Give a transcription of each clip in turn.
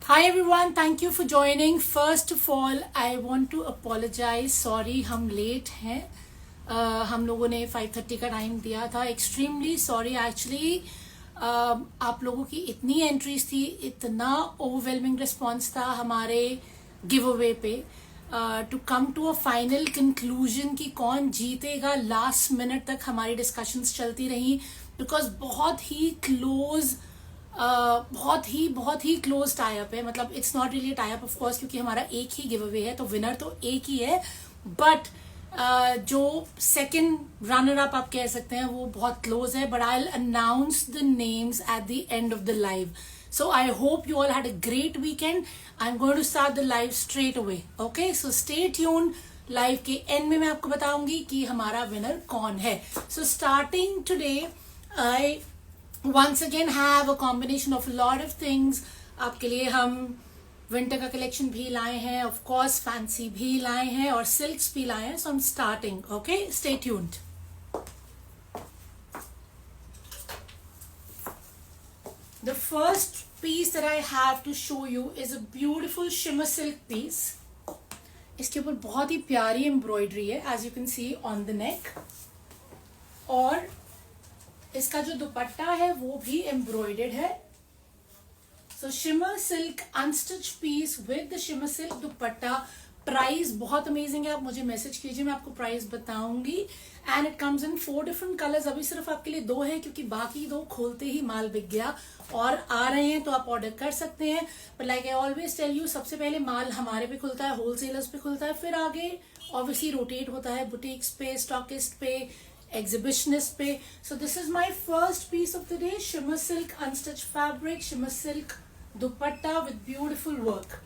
Hi everyone, thank you for joining. First of all, I want to apologize. Sorry, हम late हैं. हम लोगों ने 5:30 का टाइम दिया था. Extremely sorry. Actually, आप लोगों की इतनी एंट्रीज थी, इतना ओवरवेलमिंग रिस्पॉन्स था हमारे गिव अवे पे. To come to a final conclusion कि कौन जीतेगा, लास्ट मिनट तक हमारी डिस्कशंस चलती रही बिकॉज बहुत ही क्लोज टाई अप है. मतलब it's not really tie up of course क्योंकि हमारा एक ही गिव अवे है, तो विनर तो एक ही है. बट जो सेकंड रनर अप आप कह सकते हैं वो बहुत क्लोज है. But I will announce the names at the end of the live. So I hope you all had a great weekend. I'm going to start the live straight away. Okay, so stay tuned. Live के end में मैं आपको बताऊंगी कि हमारा winner कौन है. So starting today, I once again have a combination of a lot of things. आपके लिए हम विंटर का कलेक्शन भी लाए हैं, ऑफ कोर्स फैंसी भी लाए हैं और सिल्क्स भी लाए हैं. So I am starting. Okay, stay tuned. The first piece that I have to show you is a beautiful shimmer silk piece. इसके ऊपर बहुत ही प्यारी एम्ब्रॉयडरी है, as you can see on the neck. और इसका जो दुपट्टा है वो भी एम्ब्रॉयडर्ड है. So shimmer silk unstitched piece with the shimmer silk dupatta. Price बहुत अमेजिंग है. आप मुझे मैसेज कीजिए, मैं आपको प्राइस बताऊंगी. And it comes in 4 different colours. अभी सिर्फ आपके लिए 2 है क्योंकि बाकी 2 खोलते ही माल बिक गया और आ रहे हैं, तो आप ऑर्डर कर सकते हैं. But like I always tell you, सबसे पहले माल हमारे पे खुलता है, होलसेलर्स पे खुलता है, फिर आगे ऑब्वियसली रोटेट होता है बुटीक्स पे, स्टॉकिस्ट पे, एग्जीबिशनिस्ट पे. So this is my first piece of the day. Shimmer silk unstitch fabric, shimmer silk dupatta with beautiful work.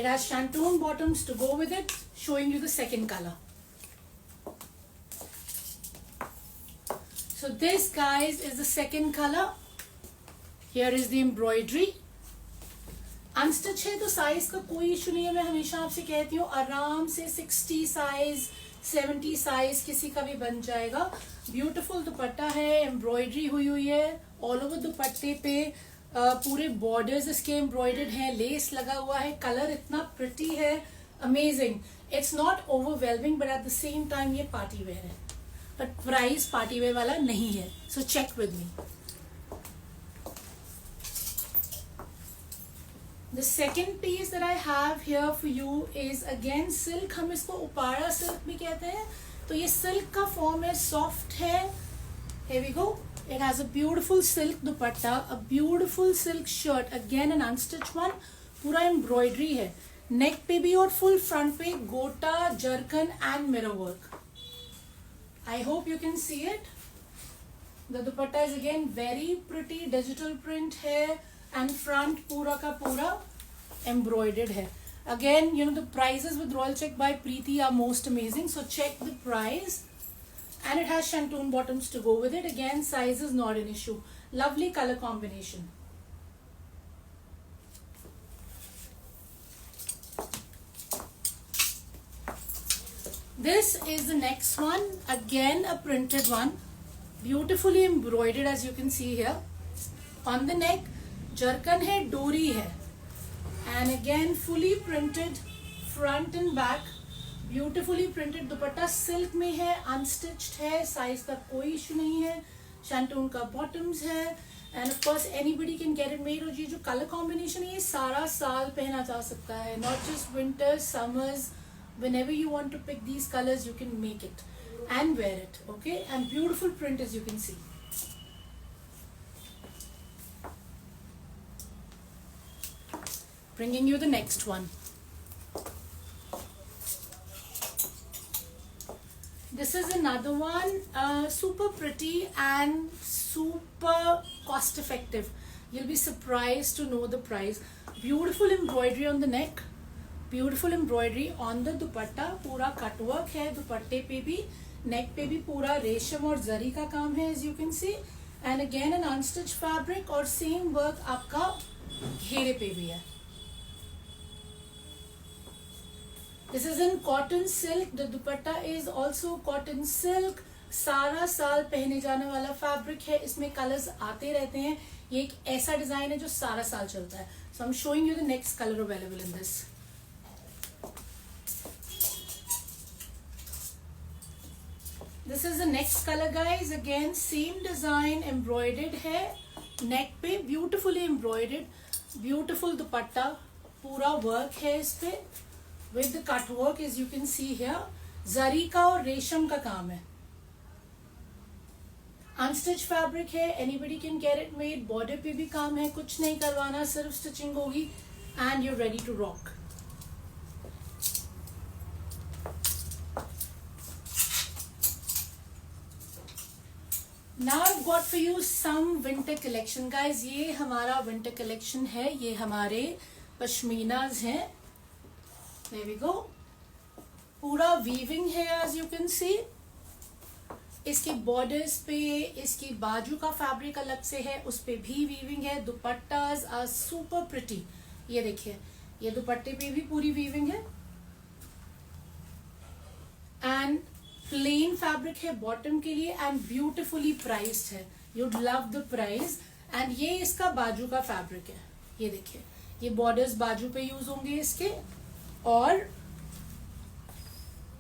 It has shantung bottoms to go with it, showing you the second color. So this, guys, is the second color. Here is the embroidery. Unstitch है तो size का कोई issue नहीं है. मैं हमेशा आपसे कहती हूँ आराम से 60 साइज 70 साइज किसी का भी बन जाएगा. ब्यूटीफुल दुपट्टा है, एम्ब्रॉयडरी हुई है ऑल ओवर दुपट्टे पे. पूरे बॉर्डर्स इसके एम्ब्रॉयडर्ड हैं, लेस लगा हुआ है, कलर इतना प्रिटी है, amazing. It's not overwhelming but at the same time ये पार्टी वेयर है. बट प्राइस पार्टी वेयर वाला नहीं है. So check with me. The second piece that I have here for you is again silk. हम इसको Uppada silk भी कहते हैं. तो ये सिल्क का फॉर्म है, सॉफ्ट है. Here we go. It has a beautiful silk dupatta, a beautiful silk shirt, again an unstitched one. पूरा एम्ब्रॉयडरी है. नेक पे भी और फुल फ्रंट पे गोटा, zircon and mirror work. I hope you can see it. The dupatta is again very pretty, digital print है and front पूरा का पूरा एम्ब्रॉयडर्ड है. Again, you know, the prices with Royal Check by Preeti are most amazing. So check the price. And it has shantung bottoms to go with it. Again, size is not an issue. Lovely color combination. This is the next one. Again, a printed one. Beautifully embroidered, as you can see here. On the neck, jerkin hai, dori hai. And again, fully printed front and back. Beautifully printed dupatta silk में है, unstitched है, size का कोई issue नहीं है. शैंटून का bottoms है end of course anybody can get it made. और ये जो कलर कॉम्बिनेशन है ये सारा साल पहना जा सकता है, not just winter, summers. whenever you want to pick these colors you can make it and wear it. Okay, and beautiful print as you can see. Bringing you the next one. This is another one, super pretty and super cost effective. You'll be surprised to know the price. Beautiful embroidery on the neck, beautiful embroidery on the dupatta. पूरा cut work है दुपट्टे पे भी, नेक पे भी पूरा रेशम और जरी का काम है as you can see. And again an unstitched fabric और same work आपका घेरे पे भी है. This is in cotton silk. The dupatta is also cotton silk. सारा साल पहने जाने वाला फैब्रिक है, इसमें कलर्स आते रहते हैं, ये एक ऐसा डिजाइन है जो सारा साल चलता है. So I am showing you the next colour available in this. This is the next colour guys. Again same design, embroidered है नेक पे, ब्यूटिफुली एम्ब्रॉयडर्ड, ब्यूटिफुल दुपट्टा, पूरा वर्क है इस पे with the cut work as you can see here. जरी का और रेशम का काम है. अनस्टिच फैब्रिक है, anybody can get it made. Border पे भी काम है, कुछ नहीं करवाना, सिर्फ स्टिचिंग होगी and you ready to rock. Now I've got for you some winter collection guys. ये हमारा winter collection है, ये हमारे पश्मीनाज हैं. There we go. पूरा weaving है as you can see. इसके borders पे इसकी बाजू का फैब्रिक अलग से है, उस पे भी weaving है. Dupattas are super pretty. ये देखिए, ये दुपट्टे पे भी पूरी weaving है and प्लेन फैब्रिक है बॉटम के लिए एंड ब्यूटिफुली प्राइस्ड है. You'd love the price. And ये इसका बाजू का फैब्रिक है. ये देखिए, ये बॉर्डर्स बाजू पे यूज होंगे इसके. और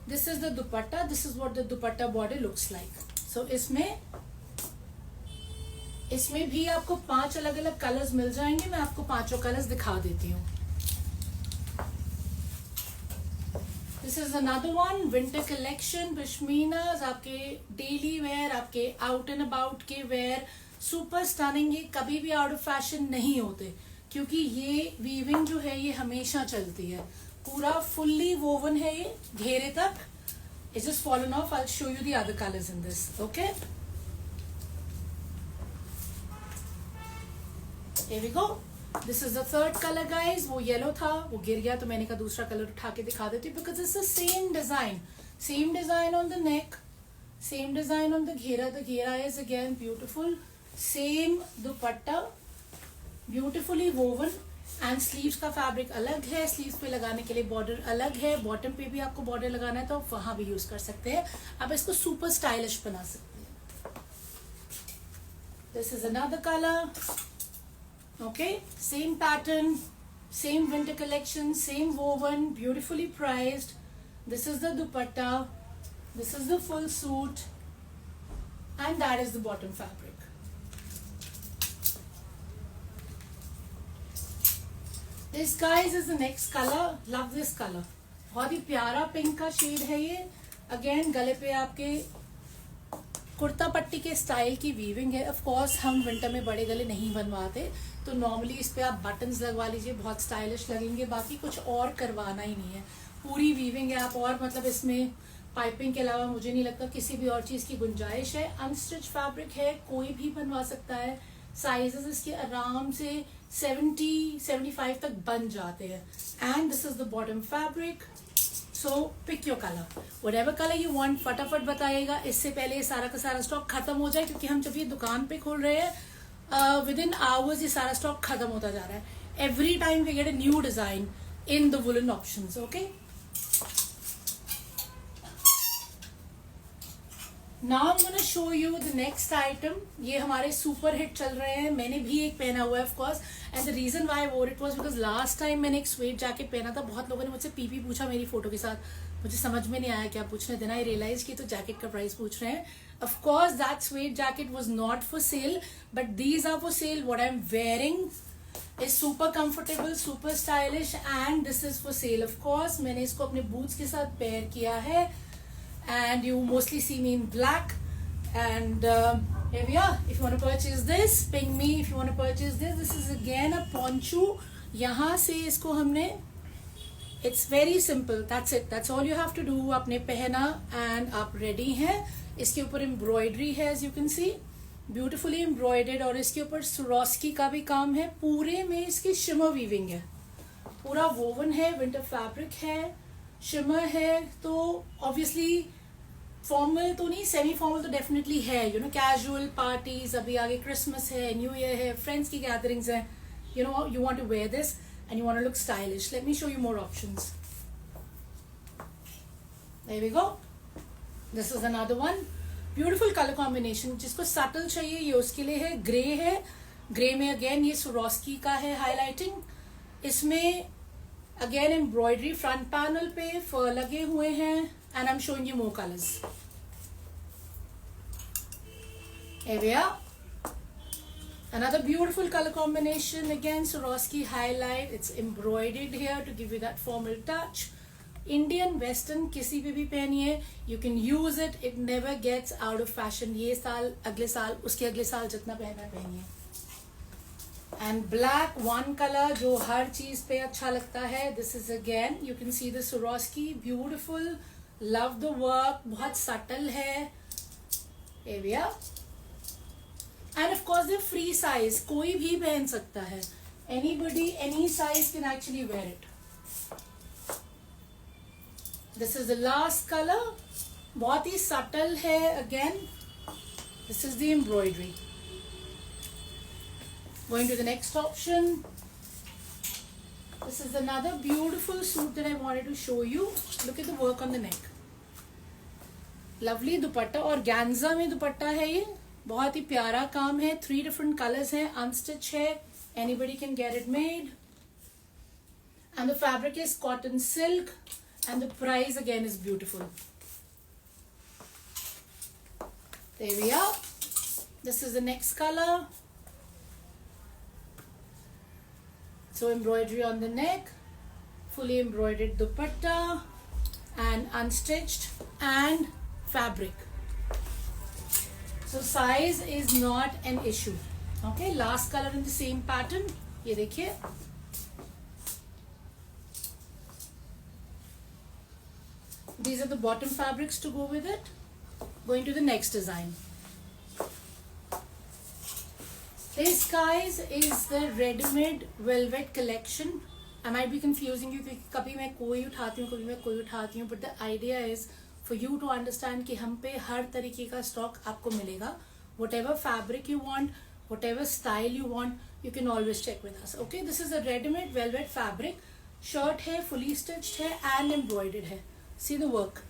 this is the dupatta. This is what the dupatta border looks like. So इसमें भी आपको 5 अलग अलग कलर्स मिल जाएंगे. मैं आपको 5 कलर्स दिखा देती हूँ. This is another one winter collection. Pashminas आपके डेली वेयर, आपके आउट एंड अबाउट के वेयर, सुपर स्टनिंग. ये कभी भी आउट ऑफ फैशन नहीं होते क्योंकि ये वीविंग जो है ये हमेशा चलती है. पूरा फुल्ली वोवन है ये घेरे तक. It's just fallen off. I show you the other colours in this. Okay, here we go. This is the third colour guys. वो येलो था, वो गिर गया तो मैंने कहा दूसरा कलर उठा के दिखा देती हूँ because it's the same design. Same design on the neck, same design on the घेरा. द घेरा is again beautiful. Same dupatta, beautifully woven. And sleeves का फैब्रिक अलग है. स्लीव्स पे लगाने के लिए बॉर्डर अलग है. बॉटम पे भी आपको बॉर्डर लगाना है तो आप वहां भी यूज कर सकते हैं. आप इसको सुपर स्टाइलिश बना सकते हैं. This is another colour. Okay, same pattern, same winter collection, same woven, beautifully priced. This is the dupatta, this is the full suit, and that is the bottom fabric. This guys is the next color. Love this color. बहुत ही प्यारा pink का shade है ये. Again गले पे आपके कुर्ता पट्टी के स्टाइल की वीविंग है. ऑफ कोर्स हम विंटर में बड़े गले नहीं बनवाते तो नॉर्मली इस पे आप बटन्स लगवा लीजिए, बहुत स्टाइलिश लगेंगे. बाकी कुछ और करवाना ही नहीं है. पूरी वीविंग है. आप और मतलब इसमें पाइपिंग के अलावा मुझे नहीं लगता किसी भी और चीज की गुंजाइश है. अनस्टिच फैब्रिक है, कोई भी बनवा सकता है. साइजेस इसके आराम से 70-75 तक बन जाते हैं. And this is the bottom fabric. So pick your colour, whatever colour you want. फटाफट बताइएगा इससे पहले ये सारा का सारा स्टॉक खत्म हो जाए क्योंकि हम जब ये दुकान पे खोल रहे हैं विद इन आवर्स ये सारा स्टॉक खत्म होता जा रहा है. Every time we get a new design in the woollen options. Okay, now I am gonna show you the next item. ये हमारे सुपर हिट चल रहे हैं. मैंने भी एक पहना हुआ है of course. And the reason why I wore it was because last time मैंने एक स्वेट जैकेट पहना था. बहुत लोगों ने मुझसे पीपी पूछा मेरी फोटो के साथ. मुझे समझ में नहीं आया क्या पूछने देना. आई रियलाइज की तो जैकेट का प्राइस पूछ रहे हैं. Of course, that suede jacket was not for sale, but these are for sale. What I'm wearing is super comfortable, super stylish, and this is for sale. Of course, मैंने इसको अपने boots के साथ pair किया है, and you mostly see me in black. And here we are. If you want to purchase this, ping me. If you want to purchase this, this is again a poncho. यहाँ से इसको हमने It's very simple. That's it. That's all you have to do. आपने पहना and आप ready हैं. इसके ऊपर एम्ब्रॉयडरी है as you can see, beautifully embroidered. और इसके ऊपर सुरोस्की का भी काम है. पूरे में इसकी शिमर वीविंग है. पूरा वोवन है, विंटर फैब्रिक है, शिमर है. तो ऑब्वियसली फॉर्मल तो नहीं, सेमी फॉर्मल तो डेफिनेटली है. यू नो, कैजुअल पार्टीज, अभी आगे क्रिसमस है, न्यू ईयर है, फ्रेंड्स की गैदरिंग्स है. You know, you want to wear this and you want to look stylish. Let me show you more options. There we go. This is another one. Beautiful colour combination. जिसको subtle चाहिए ये उसके लिए है. Grey है, grey में again ये Swarovski का है हाईलाइटिंग. इसमें अगेन एम्ब्रॉयडरी फ्रंट पैनल पे फर लगे हुए हैं. And I am showing you more colours. Here we are. Another beautiful color combination. Again, Swarovski highlight. It's embroidered here to give you that formal touch. Indian Western किसी पे भी पहनिए. You can use it. It never gets out of fashion. ये साल, अगले साल, उसके अगले साल जितना पहना पहनिए. And black one color जो हर चीज पे अच्छा लगता है. This is again you can see the Swarovski. Beautiful. Love the work. बहुत subtle है. Here we are. And of course they're free size. कोई भी पहन सकता है. Anybody, any size can actually wear it. This is the last color. बहुत ही subtle है. Again, this is the embroidery. Going to the next option. This is another beautiful suit that I wanted to show you. Look at the work on the neck. Lovely दुपट्टा और organza में दुपट्टा है ये. बहुत ही प्यारा काम है. 3 different colors हैं. Unstitch है. Anybody can get it made. And the fabric is cotton silk. And the price again is beautiful. There we are. This is the next color. So embroidery on the neck. Fully embroidered dupatta. And unstitched. And fabric. So size is not an issue. Okay, last color in the same pattern. ये देखिए. These are the bottom fabrics to go with it. Going to the next design. This guys is the ready-made velvet collection. I might be confusing you क्योंकि कभी मैं कोई उठाती हूँ, कभी मैं कोई उठाती हूँ. But the idea is for you to understand कि हम पे हर तरीके का स्टॉक आपको मिलेगा. Whatever fabric you want, whatever style you want, you can always check with us. Okay, this is a ready-made velvet fabric. Shirt है, fully stitched है and embroidered है. See the work.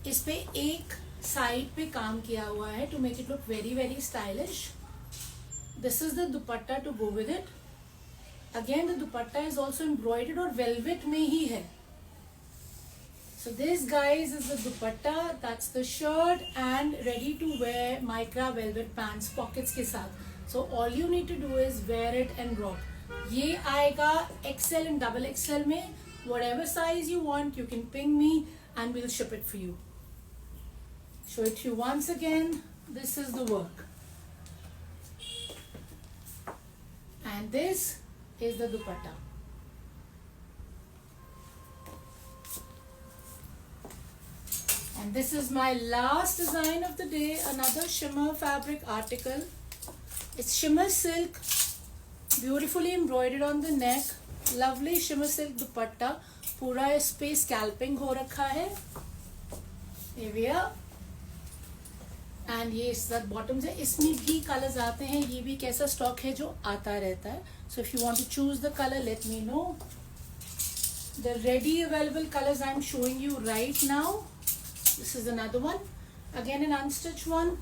इस पे एक साइड पे काम किया हुआ है to make it look very very stylish. This is the dupatta to go with it. Again the dupatta is also embroidered और velvet में ही है. So this guys is the dupatta. That's the shirt and ready to wear micra velvet pants pockets के साथ. So all you need to do is wear it and rock. ये आएगा XL and double XL में. Whatever size you want, you can ping me and we'll ship it for you. Show it to you once again. This is the work. And this is the dupatta. And this is my last design of the day. Another shimmer fabric article. It's shimmer silk. Beautifully embroidered on the neck. Lovely shimmer silk dupatta. पूरा इस पे scalping हो रखा है. Here we are. And ये इस साथ bottoms है. इसमें भी colors आते हैं. ये भी कैसा stock है जो आता रहता है. So if you want to choose the color, let me know. The ready available colors I'm showing you right now. This is another one. Again an unstitched one.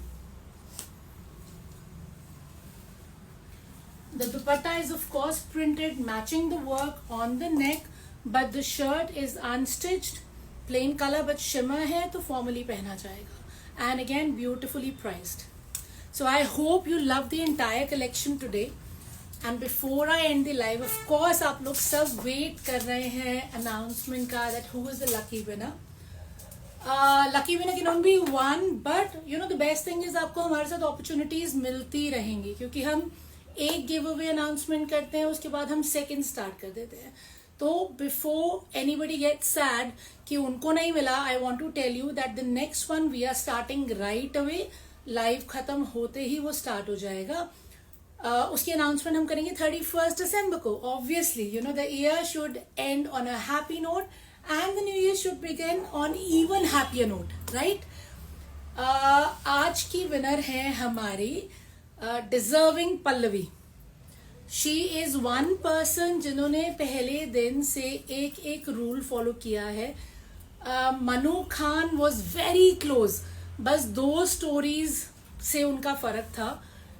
The dupatta is of course printed matching the work on the neck, but the shirt is unstitched, plain color but shimmer है तो formally पहना जाएगा. And again beautifully priced. So I hope you love the entire collection today. And before I end the live, of course आप लोग सब wait कर रहे हैं announcement का that who is the lucky winner. Lucky winner cannot be one, but you know the best thing is आपको हमारे साथ opportunities मिलती रहेंगी क्योंकि हम एक गिव अवे अनाउंसमेंट करते हैं उसके बाद हम सेकंड स्टार्ट कर देते हैं. तो बिफोर एनीबडी गेट सैड कि उनको नहीं मिला, I want to tell you that the next one we are starting right away. Live खत्म होते ही वो स्टार्ट हो जाएगा. उसकी अनाउंसमेंट हम करेंगे 31 दिसंबर को. Obviously you know the year should and on a happy note and the new year should begin on even happier note, right. आज की विनर है हमारी deserving Pallavi. She is one person जिन्होंने पहले दिन से एक एक रूल फॉलो किया है. Manu Khan was very close. बस 2 स्टोरीज से उनका फर्क था.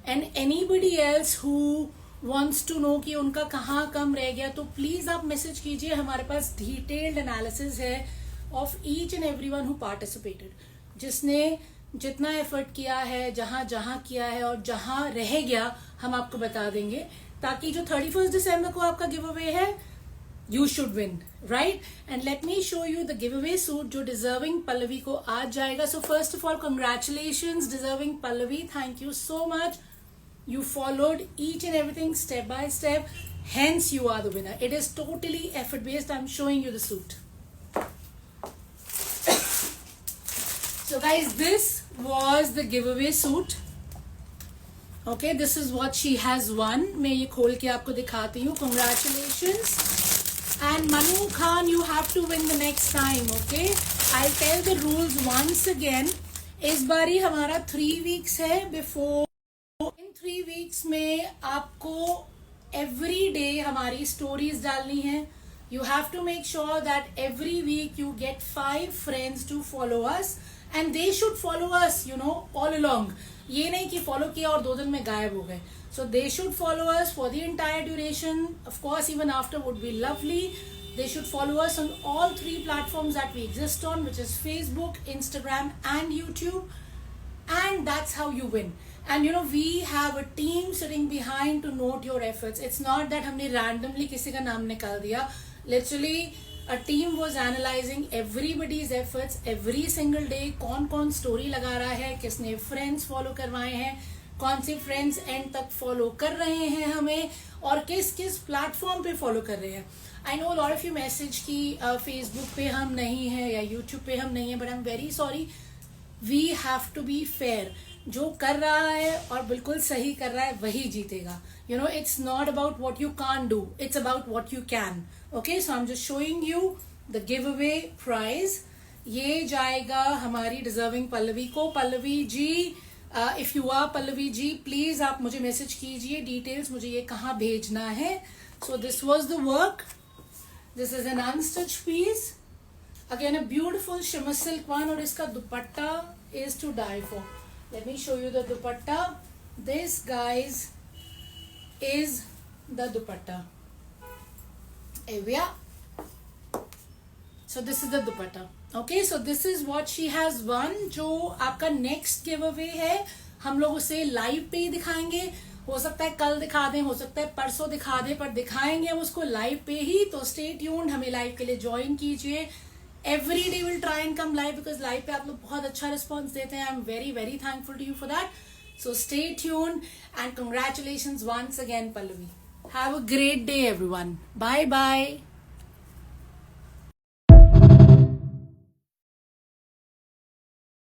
And anybody else who wants to know कि उनका कहाँ कम रह गया, तो प्लीज आप मैसेज कीजिए. हमारे पास डिटेल्ड एनालिसिस है of each and every one who participated, जिसने जितना एफर्ट किया है, जहां जहां किया है और जहां रह गया हम आपको बता देंगे, ताकि जो 31 दिसंबर को आपका गिव अवे है, you should win, right. And let me show you the give away suit जो डिजर्विंग पल्लवी को आज जाएगा. So first of all congratulations deserving Pallavi, thank you so much. You followed each and everything step by step, hence you are the winner. It is totally effort based. I'm showing you the suit. So guys, this was the giveaway suit. Okay, this is what she has won. मैं ये खोल के आपको दिखाती हूँ. Congratulations. And Manu Khan, you have to win the next time. Okay, I'll tell the rules once again. इस बारी हमारा 3 weeks है before. इन 3 weeks में आपको एवरी डे हमारी स्टोरीज डालनी है. You have to make sure that every week you get 5 friends to follow us and they should follow us, you know, all along. ये नहीं कि फॉलो किया और 2 दिन में गायब हो गए. So they should follow us for the entire duration. Of course even after would be lovely. They should follow us on all 3 platforms that we exist on, which is Facebook, Instagram and YouTube. And that's how you win. And you know, we have a team sitting behind to note your efforts. It's not that हमने randomly किसी का नाम निकाल दिया. Literally, a team was analyzing everybody's efforts every single day. कौन कौन story लगा रहा है, किसने friends follow करवाए हैं, कौन से friends end तक follow कर रहे हैं हमें, और किस किस platform पे follow कर रहे हैं. I know a lot of you message कि Facebook पे हम नहीं हैं या YouTube पे हम नहीं हैं, but I'm very sorry. We have to be fair. जो कर रहा है और बिल्कुल सही कर रहा है वही जीतेगा. You know, it's not about what you can't do. It's about what you can. Okay, so I'm just showing you the giveaway prize. ये जाएगा हमारी deserving पल्लवी को. Pallavi ji, if you are Pallavi ji, please आप मुझे मैसेज कीजिए डिटेल्स, मुझे ये कहाँ भेजना है. So this was the work. This is an unstitched piece. Again a beautiful shimmer silk one, और इसका दुपट्टा is to die for. Let me show you the dupatta. This, guys, is the dupatta. Here we are. So this is the dupatta. Okay, so this is what she has won. जो आपका next giveaway है, हम लोग उसे live पे ही दिखाएंगे. हो सकता है कल दिखा दें, हो सकता है परसों दिखा दें, पर दिखाएंगे हम उसको live पे ही. तो stay tuned, हमें live के लिए join कीजिए. Every day we'll try and come live because live पे आप लोग बहुत अच्छा response देते हैं. I'm very very thankful to you for that. So stay tuned and congratulations once again, Pallavi. Have a great day, everyone. Bye bye.